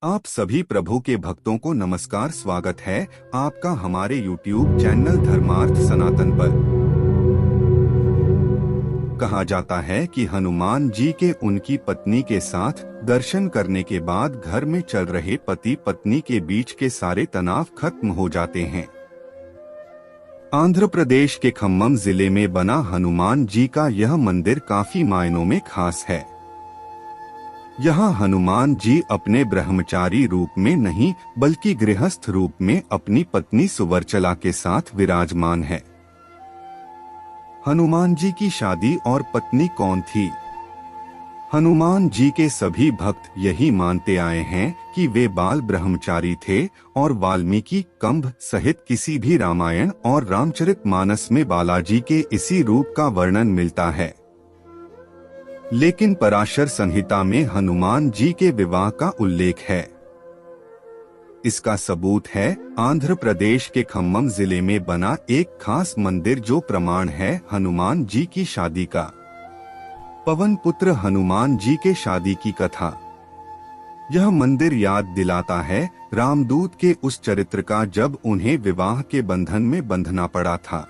आप सभी प्रभु के भक्तों को नमस्कार। स्वागत है आपका हमारे YouTube चैनल धर्मार्थ सनातन पर। कहा जाता है कि हनुमान जी के उनकी पत्नी के साथ दर्शन करने के बाद घर में चल रहे पति पत्नी के बीच के सारे तनाव खत्म हो जाते हैं। आंध्र प्रदेश के खम्मम जिले में बना हनुमान जी का यह मंदिर काफी मायनों में खास है। यहाँ हनुमान जी अपने ब्रह्मचारी रूप में नहीं बल्कि गृहस्थ रूप में अपनी पत्नी सुवर्चला के साथ विराजमान है। हनुमान जी की शादी और पत्नी कौन थी? हनुमान जी के सभी भक्त यही मानते आए हैं कि वे बाल ब्रह्मचारी थे और वाल्मीकि कंभ सहित किसी भी रामायण और रामचरितमानस में बालाजी के इसी रूप का वर्णन मिलता है। लेकिन पराशर संहिता में हनुमान जी के विवाह का उल्लेख है। इसका सबूत है आंध्र प्रदेश के खम्मम जिले में बना एक खास मंदिर जो प्रमाण है हनुमान जी की शादी का। पवन पुत्र हनुमान जी के शादी की कथा। यह मंदिर याद दिलाता है रामदूत के उस चरित्र का जब उन्हें विवाह के बंधन में बंधना पड़ा था।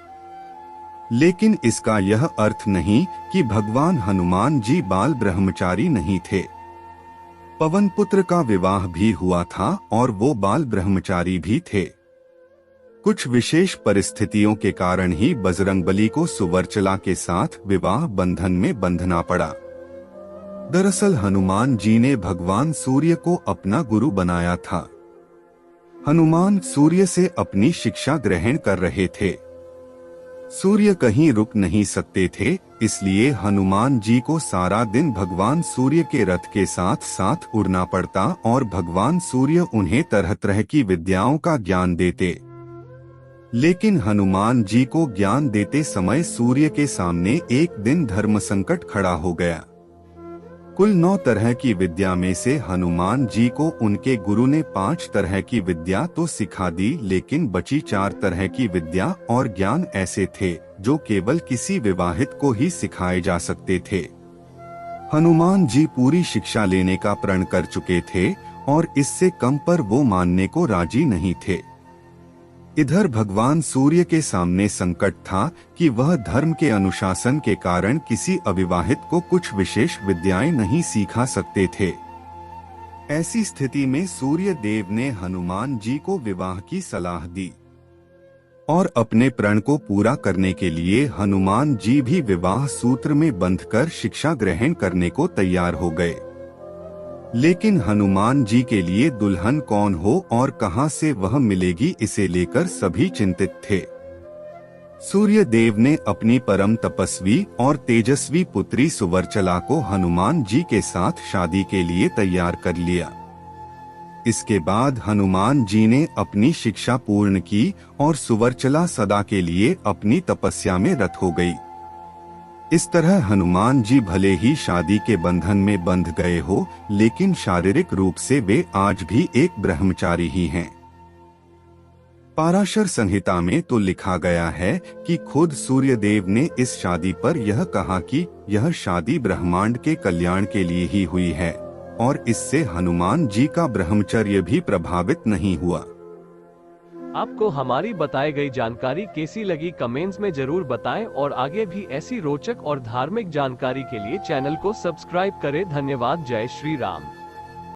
लेकिन इसका यह अर्थ नहीं कि भगवान हनुमान जी बाल ब्रह्मचारी नहीं थे। पवन पुत्र का विवाह भी हुआ था और वो बाल ब्रह्मचारी भी थे। कुछ विशेष परिस्थितियों के कारण ही बजरंगबली को सुवर्चला के साथ विवाह बंधन में बंधना पड़ा। दरअसल हनुमान जी ने भगवान सूर्य को अपना गुरु बनाया था। हनुमान सूर्य से अपनी शिक्षा ग्रहण कर रहे थे। सूर्य कहीं रुक नहीं सकते थे, इसलिए हनुमान जी को सारा दिन भगवान सूर्य के रथ के साथ साथ उड़ना पड़ता और भगवान सूर्य उन्हें तरह तरह की विद्याओं का ज्ञान देते। लेकिन हनुमान जी को ज्ञान देते समय सूर्य के सामने एक दिन धर्म संकट खड़ा हो गया। कुल 9 तरह की विद्या में से हनुमान जी को उनके गुरु ने 5 तरह की विद्या तो सिखा दी, लेकिन बची 4 तरह की विद्या और ज्ञान ऐसे थे जो केवल किसी विवाहित को ही सिखाए जा सकते थे। हनुमान जी पूरी शिक्षा लेने का प्रण कर चुके थे और इससे कम पर वो मानने को राजी नहीं थे। इधर भगवान सूर्य के सामने संकट था कि वह धर्म के अनुशासन के कारण किसी अविवाहित को कुछ विशेष विद्याएं नहीं सिखा सकते थे। ऐसी स्थिति में सूर्य देव ने हनुमान जी को विवाह की सलाह दी और अपने प्रण को पूरा करने के लिए हनुमान जी भी विवाह सूत्र में बंधकर शिक्षा ग्रहण करने को तैयार हो गए। लेकिन हनुमान जी के लिए दुल्हन कौन हो और कहां से वह मिलेगी, इसे लेकर सभी चिंतित थे। सूर्य देव ने अपनी परम तपस्वी और तेजस्वी पुत्री सुवर्चला को हनुमान जी के साथ शादी के लिए तैयार कर लिया। इसके बाद हनुमान जी ने अपनी शिक्षा पूर्ण की और सुवर्चला सदा के लिए अपनी तपस्या में रत हो गई। इस तरह हनुमान जी भले ही शादी के बंधन में बंध गए हो, लेकिन शारीरिक रूप से वे आज भी एक ब्रह्मचारी ही हैं। पाराशर संहिता में तो लिखा गया है कि खुद सूर्यदेव ने इस शादी पर यह कहा कि यह शादी ब्रह्मांड के कल्याण के लिए ही हुई है और इससे हनुमान जी का ब्रह्मचर्य भी प्रभावित नहीं हुआ। आपको हमारी बताई गई जानकारी कैसी लगी कमेंट्स में जरूर बताएं और आगे भी ऐसी रोचक और धार्मिक जानकारी के लिए चैनल को सब्सक्राइब करें। धन्यवाद। जय श्री राम।